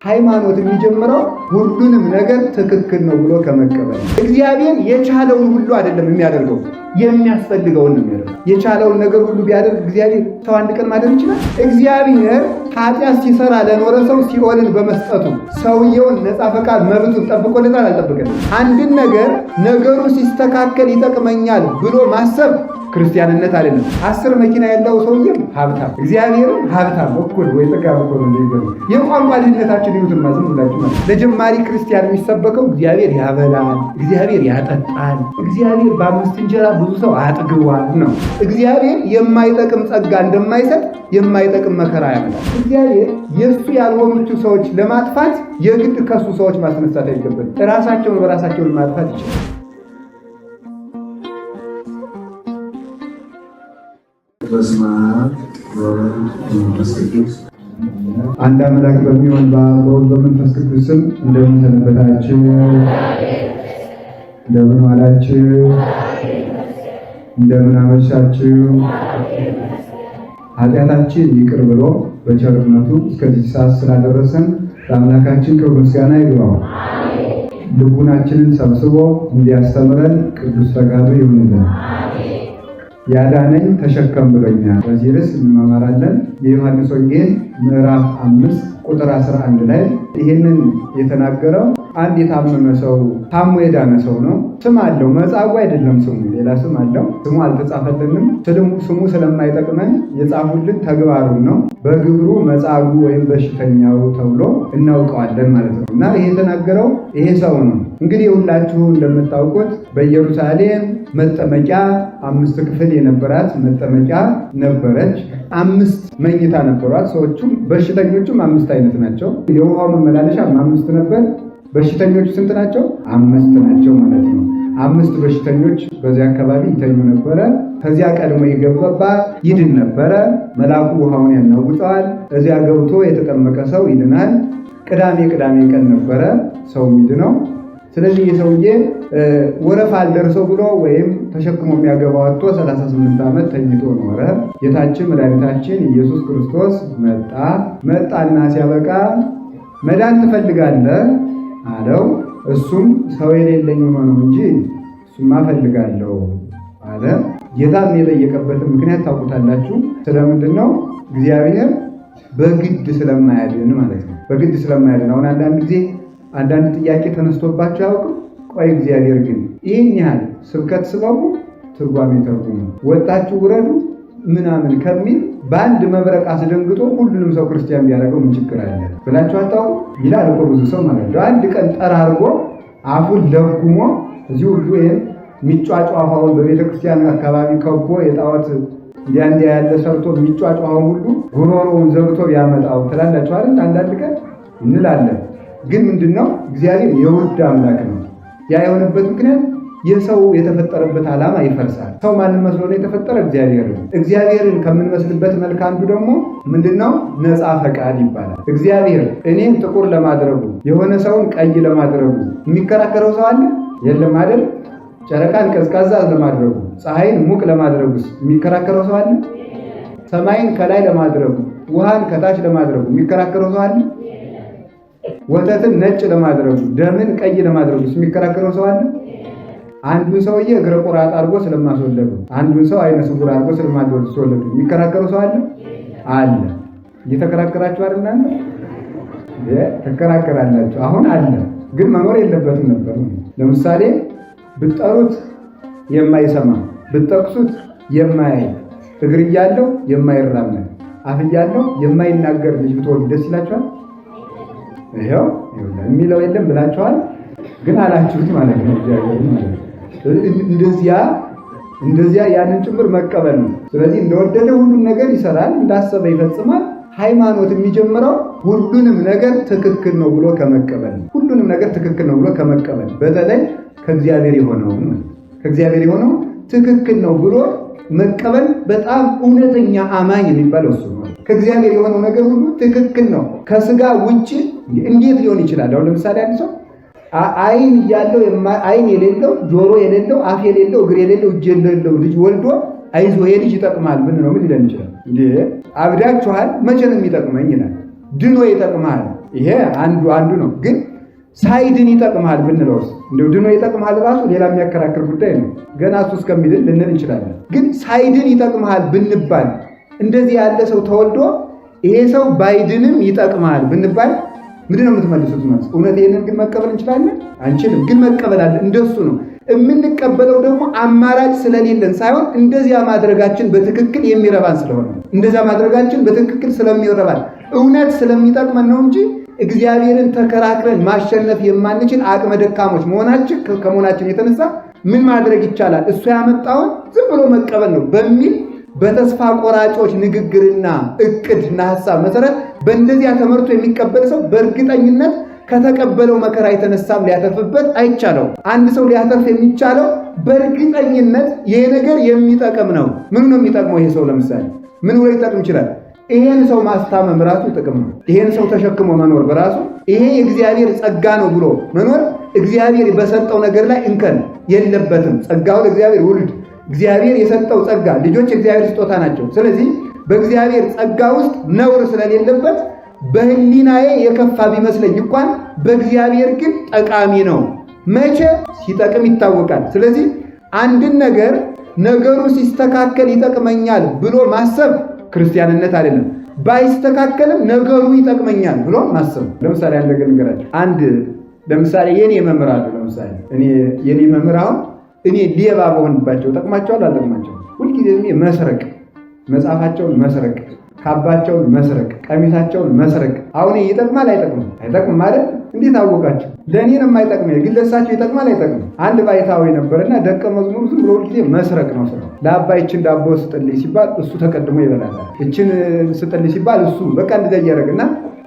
ሃይማኖት የሚጀምረው ሁሉንም ነገር ትክክል ነው ብሎ ከመቀበል። እግዚአብሔር የቻለውን ሁሉ አይደለም የሚያደርገው፣ የሚያስፈልገውን ነው የሚያደርገው። የቻለውን ነገር ሁሉ ቢያደርግ እግዚአብሔር ሰው አንድ ቀን ማደር ይችላል? እግዚአብሔር ኃጢአት ሲሰራ ለኖረ ሰው ሲኦልን በመስጠቱ ሰውየውን ነፃ ፈቃድ መብቱን ጠብቆለታል? አልጠበቀም? አንድን ነገር ነገሩ ሲስተካከል ይጠቅመኛል ብሎ ማሰብ ክርስቲያንነት አይደለም። 10 መኪና ያለው ሰውዬም ሀብታም፣ እግዚአብሔርም ሀብታም እኩል ወይ ጥጋብ እኩል ነው ይገሩ። የቋንቋ ልዩነታችን ይሁንና ዝም ብላችሁ ማለት ለጀማሪ ክርስቲያን የሚሰበከው እግዚአብሔር ያበላል፣ እግዚአብሔር ያጠጣል፣ እግዚአብሔር በ5 እንጀራ ብዙ ሰው አጥግቧል ነው። እግዚአብሔር የማይጠቅም ጸጋ እንደማይሰጥ የማይጠቅም መከራ ያመጣል። እግዚአብሔር የእሱ ያልሆኑት ሰዎች ለማጥፋት የግድ ከሱ ሰዎች ማስነሳት አይገባም። ራሳቸውን በራሳቸውን ማጥፋት ይችላል። በስመ አብ ወወልድ ወመንፈስ ቅዱስ አንድ አምላክ በሚሆን በአብ በወልድ በመንፈስ ቅዱስ ስም እንደምን ሰነበታችሁ? እንደምን ዋላችሁ? እንደምን አመሻችሁ? ኃጢአታችን ይቅር ብሎ በቸርነቱ እስከዚህ ሰዓት ስላደረሰን ለአምላካችን ክብር ምስጋና ይግባው። ልቡናችንን ሰብስቦ እንዲያስተምረን ቅዱስ ፈቃዱ ይሁንልን። ያዳነኝ ተሸከም ብሎኛል። በዚህ ርዕስ እንማማራለን። የዮሐንስ ወንጌል ምዕራፍ 5 ቁጥር 11 ላይ ይሄንን የተናገረው አንድ የታመመ ሰው ታሞ የዳነ ሰው ነው። ስም አለው፣ መጻጉዕ አይደለም ስሙ፣ ሌላ ስም አለው። ስሙ አልተጻፈልንም። ስሙ ስለማይጠቅመን የጻፉልን ተግባሩን ነው። በግብሩ መጻጉዕ ወይም በሽተኛው ተብሎ እናውቀዋለን ማለት ነው። እና ይሄ የተናገረው ይሄ ሰው ነው። እንግዲህ ሁላችሁ እንደምታውቁት በኢየሩሳሌም መጠመቂያ 5 ክፍል የነበራት መጠመቂያ ነበረች። 5 መኝታ ነበሯት። ሰዎቹም በሽተኞቹም 5 አይነት ናቸው። የውሃው መመላለሻ 5 ነበር። በሽተኞቹ ስንት ናቸው? 5 ናቸው ማለት ነው። 5 በሽተኞች በዚያ አካባቢ ይተኙ ነበረ። ከዚያ ቀድሞ የገባ ይድን ነበረ። መልአኩ ውሃውን ያናውጠዋል። እዚያ ገብቶ የተጠመቀ ሰው ይድናል። ቅዳሜ ቀን ነበረ ሰው የሚድነው። ስለዚህ የሰውዬ ወረፋ አልደርሰው ብሎ ወይም ተሸክሞ የሚያገባው አጥቶ 38 ዓመት ተኝቶ ኖረ። ጌታችን መድኃኒታችን ኢየሱስ ክርስቶስ መጣና ሲያበቃ መዳን ትፈልጋለህ አለው። እሱም ሰው የሌለኝ ሆኖ ነው እንጂ እሱማ እፈልጋለሁ አለ። ጌታም የጠየቀበትን ምክንያት ታውቁታላችሁ። ስለምንድን ነው? እግዚአብሔር በግድ ስለማያድን ማለት ነው። በግድ ስለማያድን። አሁን አንዳንድ ጥያቄ ተነስቶባቸው ያውቁ። ቆይ እግዚአብሔር ግን ይህን ያህል ስብከት ስበቡ ትርጓሜ ተርጉሙ፣ ወጣችሁ ውረዱ ምናምን ከሚል በአንድ መብረቅ አስደንግጦ ሁሉንም ሰው ክርስቲያን ቢያደርገው ምን ችግር አለ ብላችሁ አታውቁ? ይላል እኮ ብዙ ሰው ማለት ነው። አንድ ቀን ጠራርጎ አፉን ለጉሞ እዚህ ሁሉ ይሄን የሚጫጫኸውን በቤተክርስቲያን አካባቢ ከቦ የጣዖት እንዲያ ያለ ሰርቶ የሚጫጫኸውን ሁሉ ጉሮሮውን ዘብቶ ቢያመጣው ትላላችሁ አይደል? አንዳንድ ቀን እንላለን። ግን ምንድነው? እግዚአብሔር የውድ አምላክ ነው። ያ የሆነበት ምክንያት የሰው የተፈጠረበት ዓላማ ይፈርሳል። ሰው ማንን መስሎ ነው የተፈጠረ? እግዚአብሔርን ከምንመስልበት መልክ አንዱ ደግሞ ምንድነው? ነፃ ፈቃድ ይባላል። እግዚአብሔር እኔን ጥቁር ለማድረጉ የሆነ ሰውን ቀይ ለማድረጉ የሚከራከረው ሰው አለ? የለም አይደል? ጨረቃን ቀዝቃዛ ለማድረጉ ፀሐይን ሙቅ ለማድረጉስ የሚከራከረው ሰው አለ? ሰማይን ከላይ ለማድረጉ ውሃን ከታች ለማድረጉ የሚከራከረው ሰው አለ? ወተትን ነጭ ለማድረጉ ደምን ቀይ ለማድረጉ የሚከራከረው ሰው አለ? አንዱን ሰውዬ እግረ ቁራጥ አድርጎ ስለማስወለዱ፣ አንዱን ሰው አይነ ስውር አድርጎ ስለማስወለዱ የሚከራከረው ሰው አለ? አለ። እየተከራከራችሁ አይደል? ተከራከራላችሁ። አሁን አለ፣ ግን መኖር የለበትም ነበር። ለምሳሌ ብትጠሩት የማይሰማ ብትጠቅሱት የማያይ እግር እያለው የማይራመድ አፍ እያለው የማይናገር ልጅ ብትወልዱ ደስ ይላችኋል? ይሄው የሚለው የለም ብላችኋል፣ ግን አላችሁት ማለት ነው። እንደዚያ ያንን ጭምር መቀበል ነው። ስለዚህ እንደወደደ ሁሉን ነገር ይሰራል፣ እንዳሰበ ይፈጽማል። ሃይማኖት የሚጀምረው ሁሉንም ነገር ትክክል ነው ብሎ ከመቀበል ነው። ሁሉንም ነገር ትክክል ነው ብሎ ከመቀበል፣ በተለይ ከእግዚአብሔር የሆነው ትክክል ነው ብሎ መቀበል በጣም እውነተኛ አማኝ የሚባለው እሱ ነው። ከእግዚአብሔር የሆነው ነገር ሁሉ ትክክል ነው። ከስጋ ውጭ እንዴት ሊሆን ይችላል? አሁን ለምሳሌ አንድ ሰው አይን ያለው አይን የሌለው ጆሮ የሌለው አፍ የሌለው እግር የሌለው እጅ የሌለው ልጅ ወልዶ አይዞ የልጅ ይጠቅማል ምን ሊለን ይችላል? እንዴ አብዳችኋል፣ መቼ ነው የሚጠቅመኝ ይላል። ድኖ ይጠቅማል። ይሄ አንዱ ነው። ግን ሳይድን ይጠቅምሃል ብንለውስ እንደው ድኖ ይጠቅምሃል ራሱ ሌላ የሚያከራክር ጉዳይ ነው። ገና እሱ እስከሚድን ልንል እንችላለን። ግን ሳይድን ይጠቅምሃል ብንባል እንደዚህ ያለ ሰው ተወልዶ ይሄ ሰው ባይድንም ይጠቅምሃል ብንባል ምንድን ነው የምትመልሱት መልስ? እውነት ይሄንን ግን መቀበል እንችላለን? አንችልም። ግን መቀበል አለ። እንደሱ ነው የምንቀበለው። ደግሞ አማራጭ ስለሌለን ሳይሆን እንደዚያ ማድረጋችን በትክክል የሚረባን ስለሆነ እንደዚያ ማድረጋችን በትክክል ስለሚረባን እውነት ስለሚጠቅመን ነው እንጂ እግዚአብሔርን ተከራክረን ማሸነፍ የማንችል አቅመ ደካሞች ከመሆናችን የተነሳ ምን ማድረግ ይቻላል? እሱ ያመጣውን ዝም ብሎ መቀበል ነው በሚል በተስፋ ቆራጮች ንግግርና እቅድና ሐሳብ መሰረት በእንደዚያ ተመርቶ የሚቀበል ሰው በእርግጠኝነት ከተቀበለው መከራ የተነሳም ሊያተርፍበት አይቻለው። አንድ ሰው ሊያተርፍ የሚቻለው በእርግጠኝነት ይሄ ነገር የሚጠቅም ነው። ምን ነው የሚጠቅመው? ይሄ ሰው ለምሳሌ ምን ብሎ ሊጠቅም ይችላል? ይሄን ሰው ማስታመም ራሱ ጥቅም ነው። ይሄን ሰው ተሸክሞ መኖር በራሱ ይሄ የእግዚአብሔር ጸጋ ነው ብሎ መኖር እግዚአብሔር በሰጠው ነገር ላይ እንከን የለበትም። ጸጋው ለእግዚአብሔር ውልድ እግዚአብሔር የሰጠው ጸጋ ልጆች የእግዚአብሔር ስጦታ ናቸው። ስለዚህ በእግዚአብሔር ጸጋ ውስጥ ነውር ስለሌለበት በህሊናዬ የከፋ ቢመስለኝ እንኳን በእግዚአብሔር ግን ጠቃሚ ነው። መቼ ሲጠቅም ይታወቃል። ስለዚህ አንድን ነገሩ ሲስተካከል ይጠቅመኛል ብሎ ማሰብ ክርስቲያንነት አይደለም። ባይስተካከልም ነገሩ ይጠቅመኛል ብሎ ማሰብ። ለምሳሌ አንድ ነገር ለምሳሌ የኔ መምህር አሉ። ለምሳሌ የኔ መምህር አሁን እኔ ሌባ በሆንባቸው ጠቅማቸዋል አልጠቅማቸው? ሁልጊዜ መስረቅ፣ መጽሐፋቸውን መስረቅ፣ ካባቸውን መስረቅ፣ ቀሚሳቸውን መስረቅ። አሁን ይጠቅማል አይጠቅምም? አይጠቅምም ማለት እንዴት አወቃቸው? ለእኔ ነው የማይጠቅመው፣ ግን ለእሳቸው ይጠቅማል አይጠቅምም? አንድ ባይታዊ ነበርና ደቀ መዝሙሩ ዝም ብሎ ሁልጊዜ መስረቅ ነው ስራው። ለአባ ይችን ዳቦ ስጥልኝ ሲባል እሱ ተቀድሞ ይበላል። ይችን ስጥልኝ ሲባል እሱ በቃ እንደዚያ እያደረግና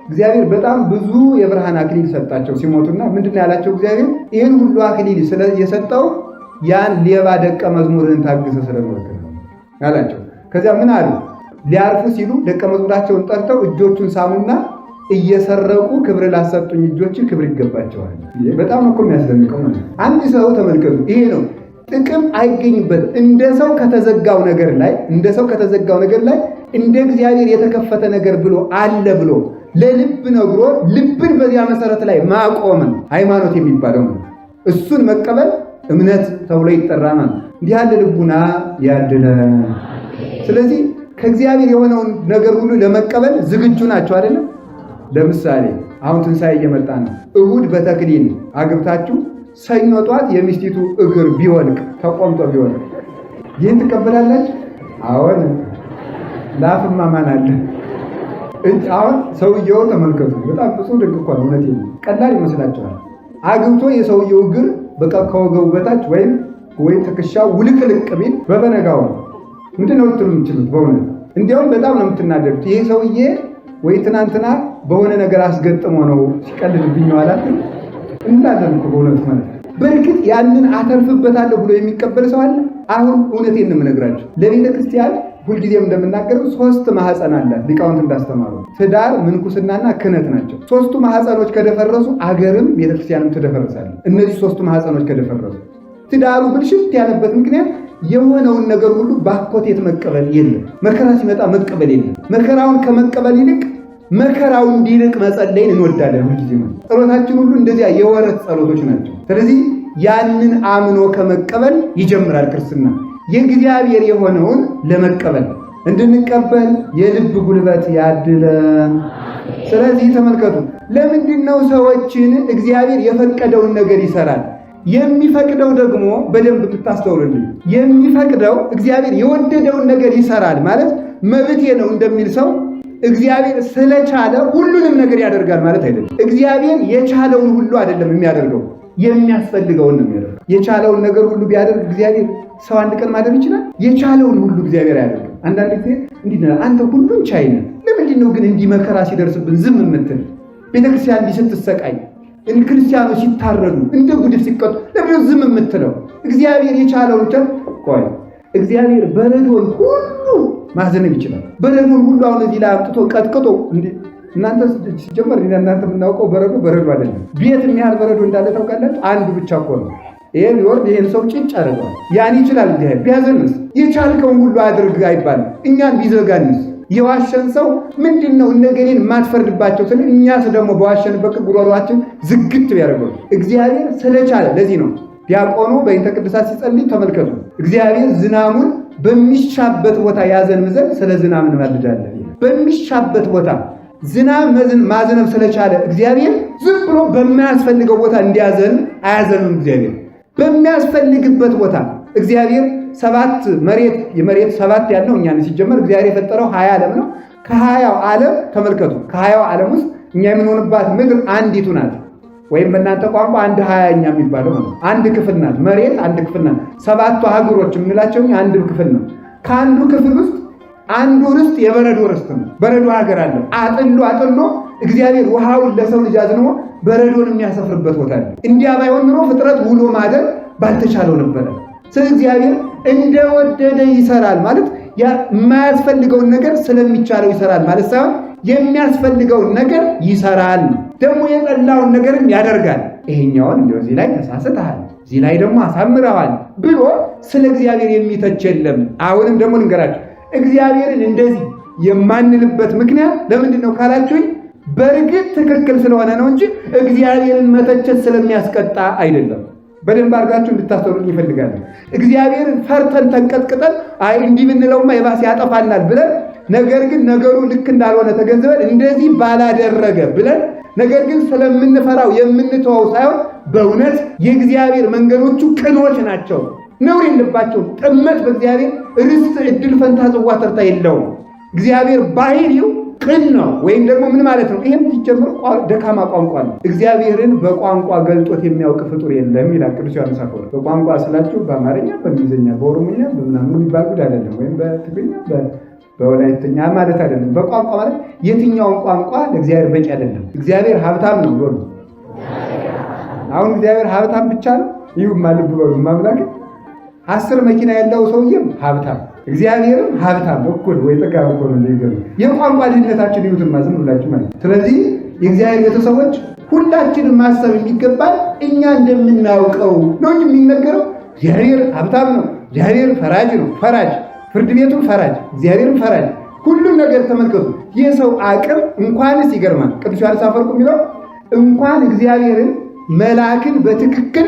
እግዚአብሔር በጣም ብዙ የብርሃን አክሊል ሰጣቸው ሲሞቱና ምንድን ያላቸው እግዚአብሔር ይህን ሁሉ አክሊል የሰጠው ያን ሌባ ደቀ መዝሙርህን ታግሰ ስለኖርክ ነው አላቸው። ከዚያ ምን አሉ? ሊያርፉ ሲሉ ደቀ መዝሙራቸውን ጠርተው እጆቹን ሳሙና እየሰረቁ ክብር ላሰጡኝ እጆች ክብር ይገባቸዋል። በጣም እኮ የሚያስደንቀው ማለት ነው። አንድ ሰው ተመልከቱ፣ ይሄ ነው ጥቅም አይገኝበትም። እንደ ሰው ከተዘጋው ነገር ላይ እንደ እግዚአብሔር የተከፈተ ነገር ብሎ አለ ብሎ ለልብ ነግሮ ልብን በዚያ መሰረት ላይ ማቆምን ሃይማኖት የሚባለው ነው። እሱን መቀበል እምነት ተብሎ ይጠራናል። እንዲህ ያለ ልቡና ያድለን። ስለዚህ ከእግዚአብሔር የሆነውን ነገር ሁሉ ለመቀበል ዝግጁ ናቸው አይደለም? ለምሳሌ አሁን ትንሣኤ እየመጣ ነው። እሁድ በተክሊል አግብታችሁ ሰኞ ጧት የሚስቲቱ እግር ቢወልቅ ተቆምጦ ቢወልቅ ይህን ትቀበላላችሁ? አዎን። ላፍማ ማን አለ? አሁን ሰውየው ተመልከቱ፣ በጣም ፍጹም ድንቅ እኮ ነው። እውነቴን ነው። ቀላል ይመስላችኋል? አግብቶ የሰውየው እግር በቃ ከወገቡ በታች ወይም ትከሻው ውልቅልቅ ቢል በበነጋው ምንድን ነው ልትሉ የምትችሉት? በእውነት እንዲያውም በጣም ነው የምትናደዱት። ይሄ ሰውዬ ወይ ትናንትና በሆነ ነገር አስገጥሞ ነው ሲቀልድብኝ ነው አላት እንዳለን እኮ በእውነት ማለት ነው። በእርግጥ ያንን አተርፍበታለሁ ብሎ የሚቀበል ሰው አለ? አሁን እውነቴን ነው የምነግራችሁ። ለቤተ ክርስቲያን ሁልጊዜም እንደምናገረው 3 ማህፀን አላት። ሊቃውንት እንዳስተማሩ ትዳር፣ ምንኩስናና ክህነት ናቸው። 3ቱ ማህፀኖች ከደፈረሱ አገርም ቤተክርስቲያንም ትደፈርሳለች። እነዚህ 3ቱ ማህፀኖች ከደፈረሱ ትዳሩ ብልሽት ያለበት ምክንያት የሆነውን ነገር ሁሉ ባኮቴት መቀበል የለም። መከራ ሲመጣ መቀበል የለም። መከራውን ከመቀበል ይልቅ መከራው እንዲርቅ መጸለይን እንወዳለን። ሁልጊዜ ጸሎታችን ሁሉ እንደዚያ የወረት ጸሎቶች ናቸው። ስለዚህ ያንን አምኖ ከመቀበል ይጀምራል ክርስትና። የእግዚአብሔር የሆነውን ለመቀበል እንድንቀበል የልብ ጉልበት ያድለን። ስለዚህ ተመልከቱ፣ ለምንድን ነው ሰዎችን እግዚአብሔር የፈቀደውን ነገር ይሰራል? የሚፈቅደው ደግሞ በደንብ ብታስተውሉልኝ፣ የሚፈቅደው እግዚአብሔር የወደደውን ነገር ይሰራል ማለት መብቴ ነው እንደሚል ሰው እግዚአብሔር ስለቻለ ሁሉንም ነገር ያደርጋል ማለት አይደለም። እግዚአብሔር የቻለውን ሁሉ አይደለም የሚያደርገው፣ የሚያስፈልገውን ነው የሚያደርገው። የቻለውን ነገር ሁሉ ቢያደርግ እግዚአብሔር ሰው አንድ ቀን ማድረግ ይችላል? የቻለውን ሁሉ እግዚአብሔር ያደርጋል። አንዳንድ ጊዜ እንዲህ ነው፣ አንተ ሁሉን ቻይ ነህ፣ ለምንድን ነው ግን እንዲህ መከራ ሲደርስብን ዝም የምትል? ቤተክርስቲያን እንዲህ ስትሰቃይ፣ ክርስቲያኖች ሲታረዱ፣ እንደ ጉድፍ ሲቀጡ ለምንድን ነው ዝም የምትለው? እግዚአብሔር የቻለውን ቆይ እግዚአብሔር በረዶን ሁሉ ማዘነብ ይችላል። በረዶን ሁሉ አሁን እዚህ ላይ አምጥቶ ቀጥቅጦ እናንተ ሲጀመር እናንተ የምናውቀው በረዶ አይደለም። ቤት የሚያህል በረዶ እንዳለ ታውቃላችሁ? አንዱ ብቻ እኮ ነው። ይሄ ቢወርድ ይሄን ሰው ጭጭ አደረገዋል። ያን ይችላል። እግዚአብሔር ቢያዘንስ የቻልከውን ሁሉ አድርግ አይባልም። እኛን ቢዘጋንስ የዋሸን ሰው ምንድነው እነገሌን የማትፈርድባቸው ስንል እኛስ ደግሞ በዋሸንበት ጉሮሯችን ዝግት ቢያደርገው እግዚአብሔር ስለቻለ ለዚህ ነው ዲያቆኑ በእንተ ቅዱሳት ሲጸልይ ተመልከቱ። እግዚአብሔር ዝናሙን በሚሻበት ቦታ ያዘንብ ዘንድ ስለ ዝናብ እንማልዳለን። በሚሻበት ቦታ ዝናብ ማዘነብ ስለቻለ እግዚአብሔር ዝም ብሎ በማያስፈልገው ቦታ እንዲያዘን አያዘንም። እግዚአብሔር በሚያስፈልግበት ቦታ እግዚአብሔር የመሬት ሰባት ያለው እኛን ሲጀመር እግዚአብሔር የፈጠረው 20 ዓለም ነው። ከ20ው ዓለም ተመልከቱ። ከ20ው ዓለም ውስጥ እኛ የምንሆንባት ምድር አንዲቱ ናት። ወይም በእናንተ ቋንቋ አንድ 20ኛ የሚባለው ነው። አንድ ክፍል ናት መሬት፣ አንድ ክፍል ናት። 7ቱ አህጉሮች የምንላቸው አንድ ክፍል ነው። ከአንዱ ክፍል ውስጥ አንዱ ርስት የበረዶ ርስት ነው። በረዶ ሀገር አለ። አጥሎ እግዚአብሔር ውሃውን ለሰው ልጅ አዝንሞ በረዶን የሚያሰፍርበት ቦታ አለ። እንዲያ ባይሆን ኑሮ ፍጥረት ውሎ ማደር ባልተቻለው ነበረ። ስለዚህ እግዚአብሔር እንደወደደ ይሰራል ማለት የማያስፈልገውን ነገር ስለሚቻለው ይሰራል ማለት ሳይሆን የሚያስፈልገውን ነገር ይሰራል። ደግሞ የጠላውን ነገርም ያደርጋል። ይሄኛውን እንደው እዚህ ላይ ተሳስተሃል፣ እዚህ ላይ ደግሞ አሳምረዋል ብሎ ስለ እግዚአብሔር የሚተች የለም። አሁንም ደግሞ ልንገራችሁ እግዚአብሔርን እንደዚህ የማንልበት ምክንያት ለምንድን ነው ካላችሁኝ፣ በእርግጥ ትክክል ስለሆነ ነው እንጂ እግዚአብሔርን መተቸት ስለሚያስቀጣ አይደለም። በደንብ አድርጋችሁ እንድታስተውሉ ይፈልጋል። እግዚአብሔርን ፈርተን ተንቀጥቅጠን አይ እንዲህ ብንለውማ የባሰ ያጠፋናል ብለን ነገር ግን ነገሩ ልክ እንዳልሆነ ተገንዝበን እንደዚህ ባላደረገ ብለን ነገር ግን ስለምንፈራው የምንተወው ሳይሆን በእውነት የእግዚአብሔር መንገዶቹ ቅኖች ናቸው፣ ነውር የለባቸውም። ጥመት በእግዚአብሔር ርስት ዕድል ፈንታ ጽዋ ተርታ የለውም። እግዚአብሔር ባህሪው ቅን ነው። ወይም ደግሞ ምን ማለት ነው? ይሄም ሲጀምር ደካማ ቋንቋ ነው። እግዚአብሔርን በቋንቋ ገልጦት የሚያውቅ ፍጡር የለም ይላል ቅዱስ ዮሐንስ አፈወርቅ። በቋንቋ ስላችሁ በአማርኛ፣ በእንግሊዝኛ፣ በኦሮሞኛ በምናምን የሚባል ጉዳይ አይደለም። ወይም በትግርኛ በወላይትኛ ማለት አይደለም። በቋንቋ ማለት የትኛውን ቋንቋ ለእግዚአብሔር በቂ አይደለም። እግዚአብሔር ሀብታም ነው ብሎ አሁን እግዚአብሔር ሀብታም ብቻ ነው ይሁን ማለት ብሎ ማምላክ 10 መኪና ያለው ሰውዬም ሀብታም እግዚአብሔርም ሀብታም እኩል ወይ ጥጋብ እኮ ነው የሚገርም። የቋንቋ ልዩነታችን ይሁንማ ዝም ብላችሁ ማለት። ስለዚህ የእግዚአብሔር ቤተሰቦች ሁላችንም ማሰብ የሚገባል እኛ እንደምናውቀው ነው እንጂ የሚነገረው እግዚአብሔር ሀብታም ነው፣ እግዚአብሔር ፈራጅ ነው፣ ፈራጅ ፍርድ ቤቱን ፈራጅ፣ እግዚአብሔርን ፈራጅ፣ ሁሉም ነገር ተመልከቱ። የሰው አቅም እንኳንስ ይገርማል። ቅዱስ ዮሐንስ አፈወርቅ የሚለው እንኳን እግዚአብሔርን መልአክን በትክክል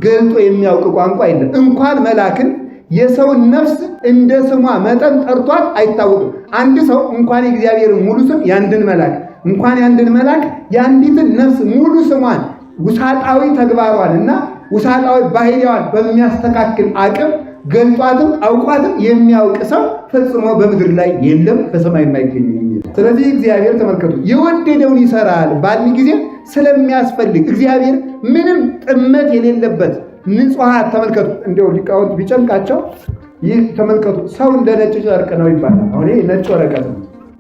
ገልጦ የሚያውቅ ቋንቋ የለም። እንኳን መልአክን የሰውን ነፍስ እንደ ስሟ መጠን ጠርቷት አይታወቅም። አንድ ሰው እንኳን የእግዚአብሔርን ሙሉ ስም ያንድን መልአክ እንኳን ያንድን መልአክ የአንዲትን ነፍስ ሙሉ ስሟን ውሳጣዊ ተግባሯን እና ውሳጣዊ ባህሪዋን በሚያስተካክል አቅም ገልጧትም አውቋትም የሚያውቅ ሰው ፈጽሞ በምድር ላይ የለም፣ በሰማይ የማይገኝ የሚል። ስለዚህ እግዚአብሔር ተመልከቱ የወደደውን ይሰራል ባልን ጊዜ ስለሚያስፈልግ እግዚአብሔር ምንም ጥመት የሌለበት ንጹሐት ተመልከቱ። እንደው ሊቃውንት ቢጨንቃቸው ይህ ተመልከቱ ሰው እንደ ነጭ ጨርቅ ነው ይባላል። አሁን ይሄ ነጭ ወረቀት ነው።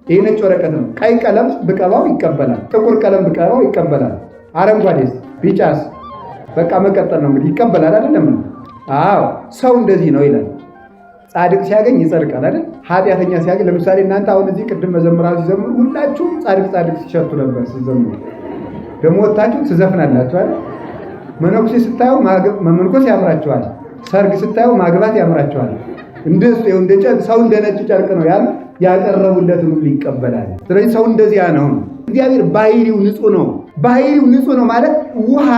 ይሄ ነጭ ወረቀት ነው። ቀይ ቀለም ብቀባው ይቀበላል፣ ጥቁር ቀለም ብቀባው ይቀበላል፣ አረንጓዴስ ቢጫስ በቃ መቀጠል ነው እንግዲህ ይቀበላል አይደለም? አዎ ሰው እንደዚህ ነው ይላል። ጻድቅ ሲያገኝ ይጸድቃል አይደል? ኃጢአተኛ ሲያገኝ ለምሳሌ እናንተ አሁን እዚህ ቅድም መዘምራን ሲዘምሩ ሁላችሁም ጻድቅ ሲሸቱ ነበር ሲዘምሩ። ደግሞ ወጣችሁ ትዘፍናላችሁ አይደል? መነኩሴ ስታዩ መመንኮስ ያምራችኋል፣ ሰርግ ስታዩ ማግባት ያምራችኋል። እንደሱ እንደ ሰው እንደ ነጭ ጨርቅ ነው ያለ ያቀረቡለትን ሁሉ ይቀበላል። ስለዚህ ሰው እንደዚያ ነው። እግዚአብሔር ባህሪው ንጹህ ነው። ባህሪው ንጹህ ነው ማለት ውሃ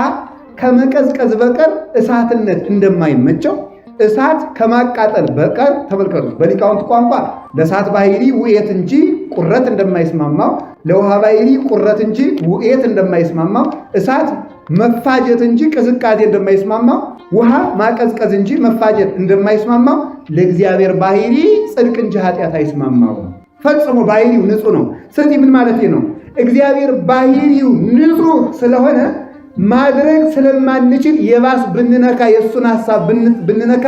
ከመቀዝቀዝ በቀር እሳትነት እንደማይመቸው እሳት ከማቃጠል በቀር ተመልከቱ። በሊቃውንት ቋንቋ ለእሳት ባህሪ ውኤት እንጂ ቁረት እንደማይስማማው፣ ለውሃ ባህሪ ቁረት እንጂ ውኤት እንደማይስማማው፣ እሳት መፋጀት እንጂ ቅዝቃዜ እንደማይስማማው፣ ውሃ ማቀዝቀዝ እንጂ መፋጀት እንደማይስማማው፣ ለእግዚአብሔር ባህሪ ጽድቅ እንጂ ኃጢአት አይስማማው። ፈጽሞ ባህሪው ንጹህ ነው። ስለዚህ ምን ማለት ነው? እግዚአብሔር ባህሪው ንጹህ ስለሆነ ማድረግ ስለማንችል የባስ ብንነካ የእሱን ሐሳብ ብንነካ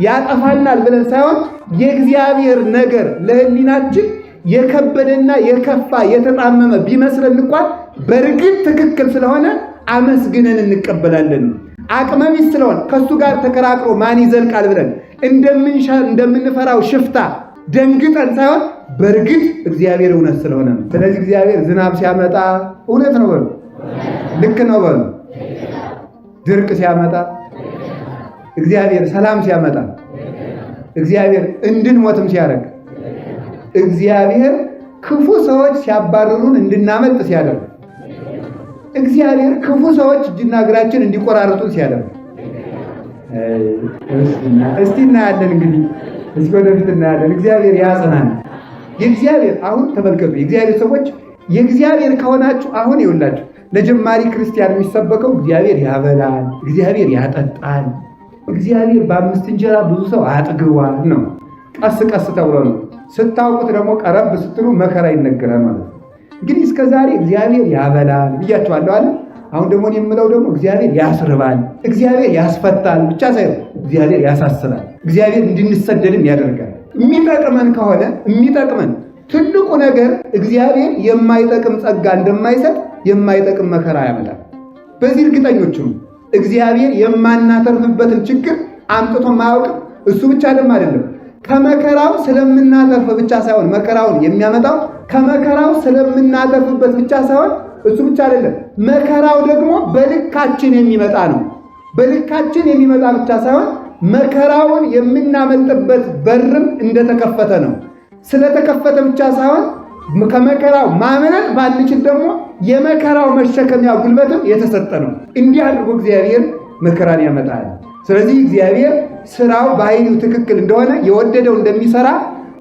ያጠፋናል ብለን ሳይሆን የእግዚአብሔር ነገር ለሕሊናችን የከበደና የከፋ የተጣመመ ቢመስለን እንኳን በእርግጥ ትክክል ስለሆነ አመስግነን እንቀበላለን። አቅመቢስ ስለሆነ ከእሱ ጋር ተከራክሮ ማን ይዘልቃል ብለን እንደምንፈራው ሽፍታ ደንግጠን ሳይሆን በእርግጥ እግዚአብሔር እውነት ስለሆነ ነው። ስለዚህ እግዚአብሔር ዝናብ ሲያመጣ እውነት ነው በሉ፣ ልክ ነው በሉ። ድርቅ ሲያመጣ እግዚአብሔር፣ ሰላም ሲያመጣ እግዚአብሔር፣ እንድንሞትም ሲያደርግ እግዚአብሔር ክፉ ሰዎች ሲያባርሩን እንድናመልጥ ሲያደርግ፣ እግዚአብሔር ክፉ ሰዎች እጅና እግራችን እንዲቆራርጡን ሲያደርግ። እስቲ እናያለን እንግዲህ እስኪ ወደፊት እናያለን። እግዚአብሔር ያጽናን። የእግዚአብሔር አሁን ተመልከቱ፣ የእግዚአብሔር ሰዎች የእግዚአብሔር ከሆናችሁ አሁን ይውላችሁ ለጀማሪ ክርስቲያን የሚሰበከው እግዚአብሔር ያበላል፣ እግዚአብሔር ያጠጣል፣ እግዚአብሔር በ5 እንጀራ ብዙ ሰው አጥግቧል ነው። ቀስ ቀስ ተብሎ ነው። ስታውቁት ደግሞ ቀረብ ስትሉ መከራ ይነገራል ማለት ነው። እንግዲህ እስከዛሬ እግዚአብሔር ያበላል ብያችኋለሁ አለ። አሁን ደግሞ የምለው ደግሞ እግዚአብሔር ያስርባል፣ እግዚአብሔር ያስፈታል ብቻ ሳይሆን እግዚአብሔር ያሳስራል፣ እግዚአብሔር እንድንሰደድም ያደርጋል። የሚጠቅመን ከሆነ የሚጠቅመን ትልቁ ነገር እግዚአብሔር የማይጠቅም ጸጋ እንደማይሰጥ የማይጠቅም መከራ ያመጣል። በዚህ እርግጠኞች ነው። እግዚአብሔር የማናተርፍበትን ችግር አምጥቶ ማያውቅም። እሱ ብቻ ደግሞ አይደለም ከመከራው ስለምናተርፍ ብቻ ሳይሆን መከራውን የሚያመጣው ከመከራው ስለምናተርፍበት ብቻ ሳይሆን እሱ ብቻ አይደለም መከራው ደግሞ በልካችን የሚመጣ ነው። በልካችን የሚመጣ ብቻ ሳይሆን መከራውን የምናመልጥበት በርም እንደተከፈተ ነው። ስለተከፈተ ብቻ ሳይሆን ከመከራው ማምለጥ ባንችል ደግሞ የመከራው መሸከሚያ ጉልበትም የተሰጠ ነው። እንዲህ አድርጎ እግዚአብሔር መከራን ያመጣል። ስለዚህ እግዚአብሔር ስራው በኃይሉ ትክክል እንደሆነ የወደደው እንደሚሰራ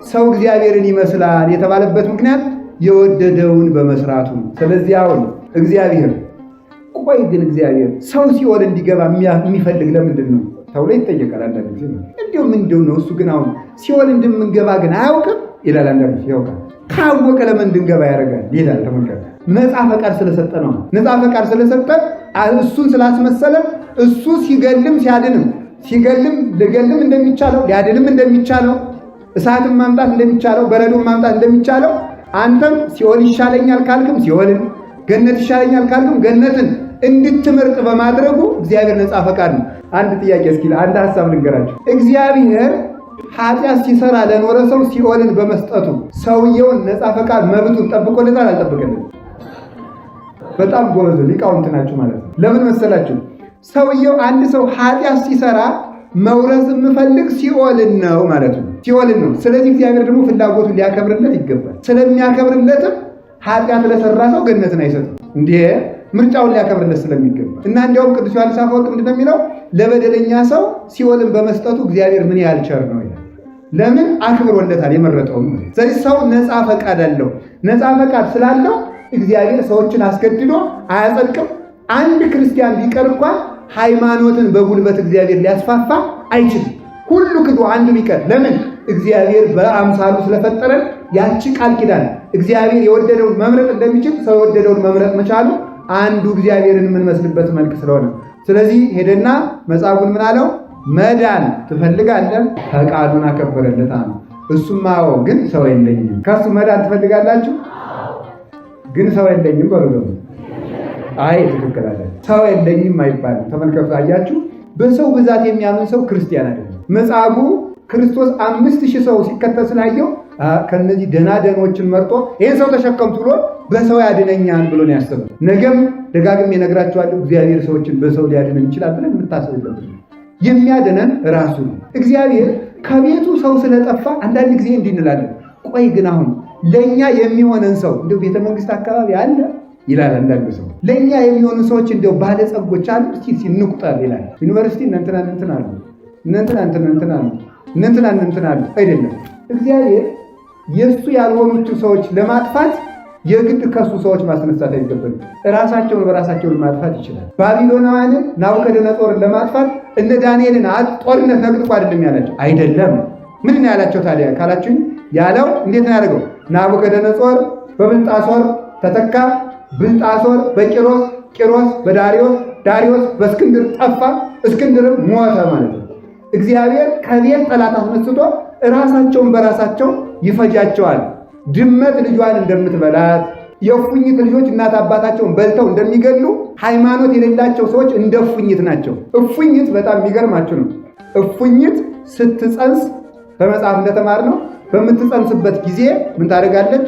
ሰው እግዚአብሔርን ይመስላል የተባለበት ምክንያት የወደደውን በመስራቱ ነው። ስለዚህ አሁን እግዚአብሔር ቆይ ግን እግዚአብሔር ሰው ሲኦል እንዲገባ የሚፈልግ ለምንድን ነው ተብሎ ይጠየቃል። አንዳንድ ጊዜ እንዲሁ ምንድን ነው እሱ ግን አሁን ሲኦል እንደምንገባ ግን አያውቅም ይላል። አንዳንድ ጊዜ ያውቃል። ካወቀ ለምን እንድንገባ ያደርጋል ይላል። ተመልከቱ፣ ነፃ ፈቃድ ስለሰጠ ነው። ነፃ ፈቃድ ስለሰጠ እሱን ስላስመሰለ እሱ ሲገልም ሲያድንም ሲገልም ልገልም እንደሚቻለው ሊያድንም እንደሚቻለው እሳትን ማምጣት እንደሚቻለው በረዶን ማምጣት እንደሚቻለው አንተም ሲኦል ይሻለኛል ካልክም ሲኦልን፣ ገነት ይሻለኛል ካልክም ገነትን እንድትመርጥ በማድረጉ እግዚአብሔር ነፃ ፈቃድ ነው። አንድ ጥያቄ እስኪ አንድ ሐሳብ ልንገራችሁ። እግዚአብሔር ኃጢአት ሲሰራ ለኖረ ሰው ሲኦልን በመስጠቱ ሰውየውን ነፃ ፈቃድ መብቱን ጠብቆለታል አልጠበቀለትም? በጣም ጎበዝ ሊቃውንት ናችሁ ማለት ነው። ለምን መሰላችሁ? ሰውየው አንድ ሰው ኃጢአት ሲሰራ መውረስ የምፈልግ ሲኦልን ነው ማለት ነው። ሲኦልን ነው። ስለዚህ እግዚአብሔር ደግሞ ፍላጎቱን ሊያከብርለት ይገባል። ስለሚያከብርለትም ኃጢአት ለሰራ ሰው ገነትን አይሰጥም። እንዴ ምርጫውን ሊያከብርለት ስለሚገባ እና እንዲያውም ቅዱስ ዮሐንስ አፈወርቅ ምንድነው የሚለው? ለበደለኛ ሰው ሲኦልን በመስጠቱ እግዚአብሔር ምን ያህል ቸር ነው ይላል። ለምን አክብሮለታል የመረጠው። ስለዚህ ሰው ነፃ ፈቃድ አለው። ነፃ ፈቃድ ስላለው እግዚአብሔር ሰዎችን አስገድዶ አያጸድቅም። አንድ ክርስቲያን ቢቀር እንኳን ሃይማኖትን በጉልበት እግዚአብሔር ሊያስፋፋ አይችልም። ሁሉ ክዶ አንዱ ቢቀር ለምን? እግዚአብሔር በአምሳሉ ስለፈጠረን ያቺ ቃል ኪዳን እግዚአብሔር የወደደውን መምረጥ እንደሚችል ሰው የወደደውን መምረጥ መቻሉ አንዱ እግዚአብሔርን የምንመስልበት መልክ ስለሆነ፣ ስለዚህ ሄደና መጽሐፉን ምን አለው? መዳን ትፈልጋለህ? ፈቃዱን አከበረለት ነው። እሱም አዎ፣ ግን ሰው የለኝም። ከሱ መዳን ትፈልጋላችሁ? ግን ሰው የለኝም በሉ ደግሞ። አይ ትክክል አለ። ሰው የለኝም አይባልም። ተመልከቱ፣ አያችሁ፣ በሰው ብዛት የሚያምን ሰው ክርስቲያን አይደለም። መጽሐፉ ክርስቶስ 5000 ሰው ሲከተል ስላየው ከነዚህ ደናደኖችን መርጦ ይህን ሰው ተሸከምቱ ብሎ በሰው ያድነኛል ብሎ ነው ያሰበው። ነገም ደጋግሜ እነግራችኋለሁ፣ እግዚአብሔር ሰዎችን በሰው ሊያድነን ይችላል ብለን የምታስቡበት የሚያድነን ራሱ ነው። እግዚአብሔር ከቤቱ ሰው ስለጠፋ አንዳንድ ጊዜ እንዲህ እንላለን፣ ቆይ ግን አሁን ለእኛ የሚሆነን ሰው እንደው ቤተ መንግስት አካባቢ አለ ይላል። አንዳንድ ሰው ለእኛ የሚሆኑ ሰዎች እንደው ባለጸጎች አሉ እስቲ እንቁጠር ይላል። ዩኒቨርሲቲ እንትና አሉ እንትና አሉ። አይደለም፣ እግዚአብሔር የእሱ ያልሆኑትን ሰዎች ለማጥፋት የግድ ከሱ ሰዎች ማስነሳት አይገባም። ራሳቸውን በራሳቸውን ማጥፋት ይችላል። ባቢሎናውያንን ናቡከደነጾርን ለማጥፋት እነ ዳንኤልን ጦርነት ነግጥቆ አይደለም ያላቸው። አይደለም፣ ምንድን ነው ያላቸው ታዲያ ካላችሁኝ፣ ያለው እንዴት ነው ያደርገው? ናቡከደነጾር በብልጣሶር ተተካ፣ ብልጣሶር በቂሮስ፣ ቂሮስ በዳሪዮስ፣ ዳሪዮስ በእስክንድር ጠፋ፣ እስክንድርም ሞተ ማለት ነው። እግዚአብሔር ከቤት ጠላት አስነስቶ ራሳቸውን በራሳቸው ይፈጃቸዋል። ድመት ልጇን እንደምትበላት፣ የእፉኝት ልጆች እናት አባታቸውን በልተው እንደሚገሉ ሃይማኖት የሌላቸው ሰዎች እንደ እፉኝት ናቸው። እፉኝት በጣም የሚገርማችሁ ነው። እፉኝት ስትጸንስ በመጽሐፍ እንደተማርነው በምትጸንስበት ጊዜ ምን ታደርጋለች?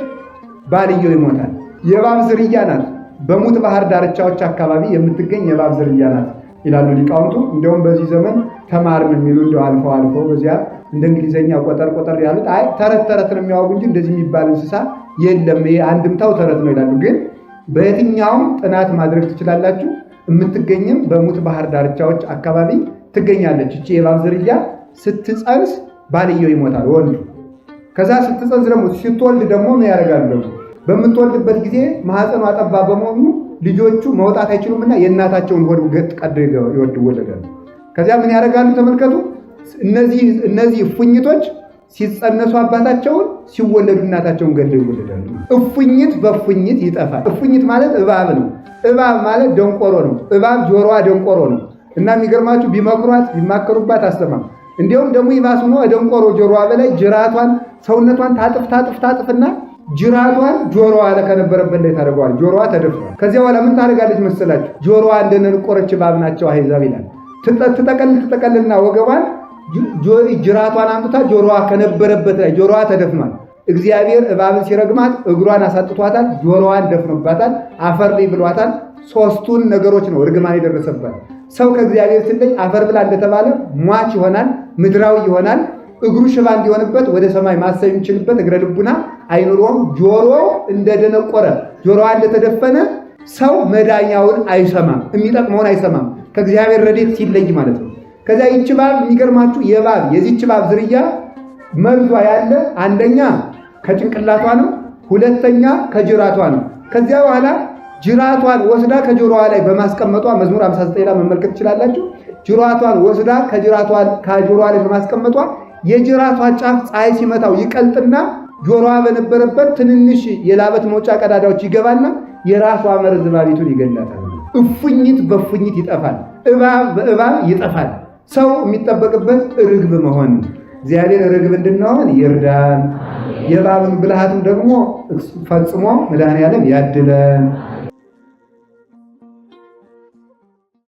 ባልየው ይሞታል። የእባብ ዝርያ ናት። በሙት ባህር ዳርቻዎች አካባቢ የምትገኝ የእባብ ዝርያ ናት ይላሉ ሊቃውንቱ። እንደውም በዚህ ዘመን ተማርን የሚሉ እንደው አልፎ በዚያ እንደ እንግሊዘኛ ቆጠር ያሉት አይ ተረት ነው የሚያወጉ እንጂ እንደዚህ የሚባል እንስሳ የለም ይሄ አንድምታው ተረት ነው ይላሉ። ግን በየትኛውም ጥናት ማድረግ ትችላላችሁ። የምትገኝም በሙት ባህር ዳርቻዎች አካባቢ ትገኛለች። እቺ የእባብ ዝርያ ስትጸንስ ባልየው ይሞታል ወንዱ። ከዛ ስትጸንስ ደግሞ ስትወልድ ደግሞ ምን ያደርጋሉ? በምትወልድበት ጊዜ ማህፀኗ ጠባብ በመሆኑ ልጆቹ መውጣት አይችሉምና የእናታቸውን ሆድ ገጥ ቀደው ይወለዳሉ። ከዚያ ምን ያደርጋሉ? ተመልከቱ። እነዚህ እፉኝቶች ሲጸነሱ አባታቸውን ሲወለዱ እናታቸውን ገድለው ይወለዳሉ። እፉኝት በእፉኝት ይጠፋል። እፉኝት ማለት እባብ ነው። እባብ ማለት ደንቆሮ ነው። እባብ ጆሮዋ ደንቆሮ ነው እና የሚገርማችሁ ቢመክሯት ቢማከሩባት አስተማም። እንዲሁም ደግሞ ይባስ ሆኖ ደንቆሮ ጆሮዋ በላይ ጅራቷን ሰውነቷን ታጥፍና ጅራቷን ጆሮዋ ከነበረበት ላይ ታደርገዋል። ጆሮዋ ተደፍቷል። ከዚያ በኋላ ምን ታደርጋለች መሰላችሁ? ጆሮዋ እንደነቆረች እባብ ናቸው አሕዛብ ይላል። ትጠቀልልና ወገቧን ጅራቷን አምጥታ ጆሮዋ ከነበረበት ላይ ጆሮዋ ተደፍኗል። እግዚአብሔር እባብን ሲረግማት እግሯን አሳጥቷታል፣ ጆሮዋን ደፍኖባታል፣ አፈር ላይ ብሏታል። ሶስቱን ነገሮች ነው እርግማን የደረሰባት። ሰው ከእግዚአብሔር ሲለይ አፈር ብላ እንደተባለ ሟች ይሆናል፣ ምድራዊ ይሆናል። እግሩ ሽባ እንዲሆንበት ወደ ሰማይ ማሰብ የሚችልበት እግረ ልቡና አይኑሮም። ጆሮ እንደደነቆረ ጆሮዋ እንደተደፈነ ሰው መዳኛውን አይሰማም፣ የሚጠቅመውን አይሰማም፣ ከእግዚአብሔር ረድኤት ሲለይ ማለት ነው። ከዚያ ይህች እባብ የሚገርማችሁ የዚህች እባብ ዝርያ መርዟ ያለ አንደኛ ከጭንቅላቷ ነው፣ ሁለተኛ ከጅራቷ ነው። ከዚያ በኋላ ጅራቷን ወስዳ ከጆሮዋ ላይ በማስቀመጧ መዝሙር 59 ላይ መመልከት ትችላላችሁ። ጅራቷን ወስዳ ከጆሮዋ ላይ በማስቀመጧ የጅራቷ ጫፍ ፀሐይ ሲመታው ይቀልጥና ጆሮዋ በነበረበት ትንንሽ የላበት መውጫ ቀዳዳዎች ይገባና የራሷ መርዝ እባቢቱን ይገላታል። እፉኝት በእፉኝት ይጠፋል፣ እባብ በእባብ ይጠፋል። ሰው የሚጠበቅበት ርግብ መሆን። እግዚአብሔር ርግብ እንድንሆን ይርዳን። የእባብን ብልሃትም ደግሞ ፈጽሞ መድኃኔዓለም ያድለን።